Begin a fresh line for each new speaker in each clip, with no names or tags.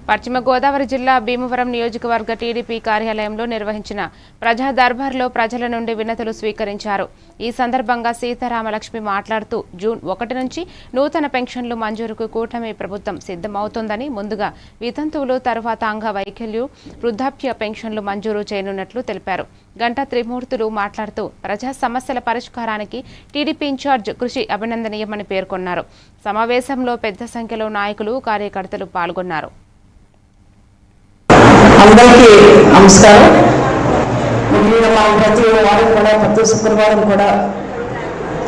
పశ్చిమ గోదావరి జిల్లా భీమవరం నియోజకవర్గ టీడీపీ కార్యాలయంలో నిర్వహించిన ప్రజా దర్బార్లో ప్రజల నుండి వినతులు స్వీకరించారు. ఈ సందర్భంగా సీతారామలక్ష్మి మాట్లాడుతూ జూన్ 1 నుంచి నూతన పెన్షన్లు మంజూరుకు కూటమి ప్రభుత్వం సిద్ధమవుతోందని, ముందుగా వితంతువులు, తరువాత అంగవైకల్యం, వృద్ధాప్య పెన్షన్లు మంజూరు చేయనున్నట్లు తెలిపారు. గంటా త్రిమూర్తులు మాట్లాడుతూ ప్రజా సమస్యల పరిష్కారానికి టీడీపీ ఇన్ఛార్జ్ కృషి అభినందనీయమని పేర్కొన్నారు. సమావేశంలో పెద్ద సంఖ్యలో నాయకులు, కార్యకర్తలు పాల్గొన్నారు.
అందరికీ నమస్కారం. ప్రతి వారం కూడా, ప్రతి శుక్రవారం కూడా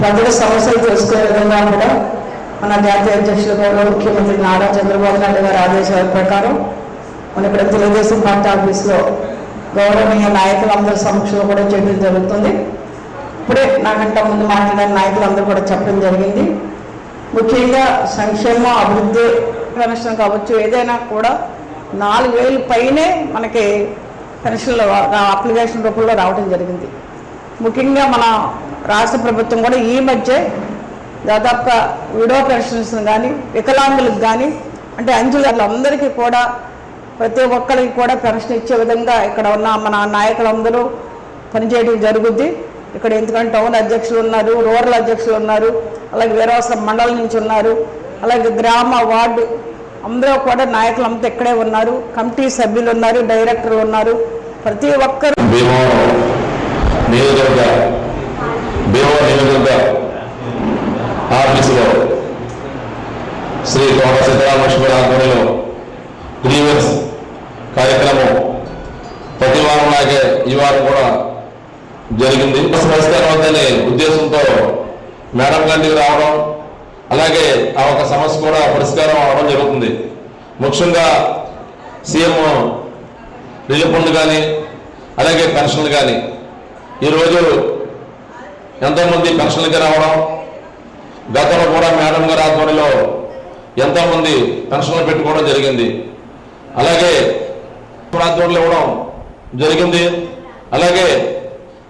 ప్రజల సమస్యలు తెలుసుకునే విధంగా కూడా మన జాతీయ అధ్యక్షులు కూడా ముఖ్యమంత్రి నారా చంద్రబాబు నాయుడు గారి ఆదేశాల ప్రకారం మన ఇక్కడ తెలుగుదేశం పార్టీ ఆఫీస్లో గౌరవనీయ నాయకులందరి సమక్షంలో కూడా చేయడం జరుగుతుంది. ఇప్పుడే నాకంటే ముందు మాట్లాడిన నాయకులందరూ కూడా చెప్పడం జరిగింది. ముఖ్యంగా సంక్షేమం, అభివృద్ధి, పెన్షన్ కావచ్చు, ఏదైనా కూడా 4,000 పైనే మనకి పెన్షన్లు అప్లికేషన్ రూపంలో రావడం జరిగింది. ముఖ్యంగా మన రాష్ట్ర ప్రభుత్వం కూడా ఈ మధ్య దాదాపుగా విడో పెన్షన్స్ కానీ, వికలాంగులకు కానీ, అంటే అంచెలందరికీ కూడా ప్రతి ఒక్కరికి కూడా పెన్షన్ ఇచ్చే విధంగా ఇక్కడ ఉన్న మన నాయకులందరూ పనిచేయడం జరుగుద్ది. ఇక్కడ ఎందుకంటే టౌన్ అధ్యక్షులు ఉన్నారు, రూరల్ అధ్యక్షులు ఉన్నారు, అలాగే వీరవాసరం మండలం నుంచి ఉన్నారు, అలాగే గ్రామ, వార్డు అందరూ కూడా నాయకులంతా ఇక్కడే ఉన్నారు, కమిటీ సభ్యులు ఉన్నారు, డైరెక్టర్లు ఉన్నారు. ప్రతి ఒక్కరు
నియోజకవర్గ ఆఫీసులో శ్రీ కోట సీతారామలక్ష్మి ఆధ్వర్యంలో గ్రీవెన్స్ కార్యక్రమం ప్రతి వారం లాగే ఈ వారం కూడా జరిగింది. పరిష్కారం అవుతుందనే ఉద్దేశంతో మేడం గారికి రావడం, అలాగే ఆ ఒక సమస్య కూడా పరిష్కారం అవడం జరుగుతుంది. ముఖ్యంగా సీఎం రిలీఫ్ ఫండ్ కానీ, అలాగే పెన్షన్లు కానీ ఈరోజు ఎంతోమంది పెన్షన్లకి రావడం, గతంలో కూడా మేడం గారి ఆధ్వర్యంలో ఎంతోమంది పెన్షన్లు పెట్టుకోవడం జరిగింది. అలాగే ఆధ్వర్యంలో ఇవ్వడం జరిగింది. అలాగే